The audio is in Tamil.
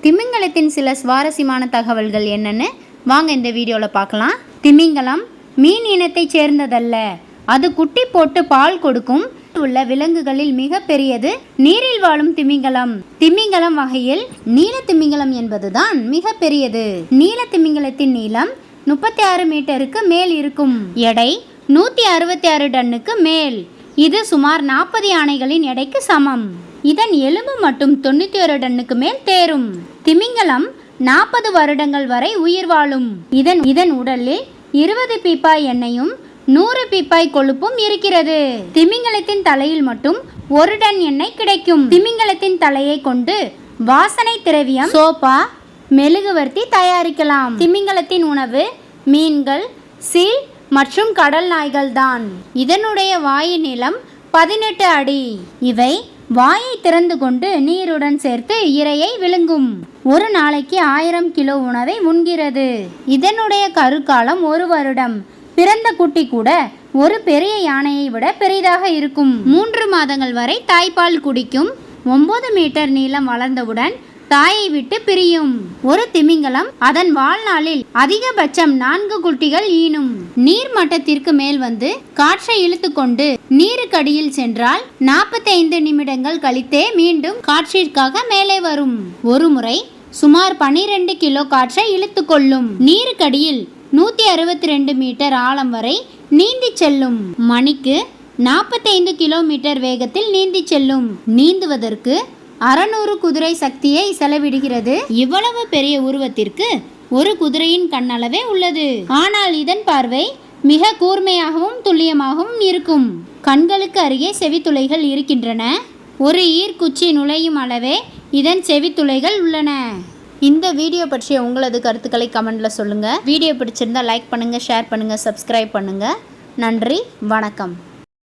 திமிங்கலத்தின் சில சுவாரஸ்யமான தகவல்கள் என்னன்னு வாங்க இந்த வீடியோவில் பார்க்கலாம். திமிங்கலம் மீன் இனத்தைச் சேர்ந்ததல்ல. அது குட்டி போட்டு பால் கொடுக்கும் உள்ள விலங்குகளில் மிக பெரியது நீரில் வாழும் திமிங்கலம். திமிங்கலம் வகையில் நீல திமிங்கலம் என்பதுதான் மிக பெரியது. நீல திமிங்கலத்தின் நீளம் 36 மீட்டருக்கு மேல் இருக்கும். எடை 166 டன்னுக்கு மேல். இது சுமார் 40 யானைகளின் எடைக்கு சமம். இதன் எலும்பு மட்டும் 91 டன்னுக்கு மேல் தேரும். திமிங்கலம் 40 வருடங்கள் வரை உயிர் வாழும். இதன் உடலில் 20 பீப்பாய் எண்ணெயும் 100 பீப்பாய் கொழுப்பும் இருக்கிறது. திமிங்கலத்தின் தலையில் மட்டும் 1 டன் எண்ணெய் கிடைக்கும். திமிங்கலத்தின் தலையை கொண்டு வாசனை திரவியம், சோப்பா, மெழுகுவர்த்தி தயாரிக்கலாம். திமிங்கலத்தின் உணவு மீன்கள், சீல் மற்றும் கடல் நாய்கள் தான். இதனுடைய வாயின் நீளம் 18 அடி. இவை வாயை திறந்து கொண்டு நீருடன் சேர்த்து இரையை விழுங்கும். ஒரு நாளைக்கு 1000 கிலோ உணவை உண்கிறது. இதனுடைய கருக்காலம் 1 வருடம். பிறந்த குட்டி கூட ஒரு பெரிய யானையை விட பெரிதாக இருக்கும். 3 மாதங்கள் வரை தாய்ப்பால் குடிக்கும். 9 மீட்டர் நீளம் வளர்ந்தவுடன் தாயை விட்டு பிரியும். ஒரு திமிங்கலம் அதன் வாழ்நாளில் அதிகபட்சம் 4 குட்டிகள் ஈனும். நீர் மட்டத்திற்கு மேல் வந்து காற்றை இழுத்து கொண்டு நீருக்கடியில் சென்றால் 45 நிமிடங்கள் கழித்தே மீண்டும் காற்றிற்காக மேலே வரும். ஒரு முறை சுமார் 12 கிலோ காற்றை இழுத்து கொள்ளும். நீருக்கடியில் 162 மீட்டர் ஆழம் வரை நீந்தி செல்லும். மணிக்கு 45 கிலோமீட்டர் வேகத்தில் நீந்தி செல்லும். நீந்துவதற்கு 600 குதிரை சக்தியை செலவிடுகிறது. இவ்வளவு பெரிய உருவத்திற்கு ஒரு குதிரையின் கண்ணளவே உள்ளது. ஆனால் இதன் பார்வை மிக கூர்மையாகவும் துல்லியமாகவும் இருக்கும். கண்களுக்கு அருகே செவித்துளைகள் இருக்கின்றன. ஒரு ஈர்க்குச்சி நுழையும் அளவே இதன் செவித்துளைகள் உள்ளன. இந்த வீடியோ பற்றிய உங்களது கருத்துக்களை கமெண்ட்ல சொல்லுங்க. வீடியோ பிடிச்சிருந்தா லைக் பண்ணுங்க, ஷேர் பண்ணுங்க, சப்ஸ்கிரைப் பண்ணுங்க. நன்றி, வணக்கம்.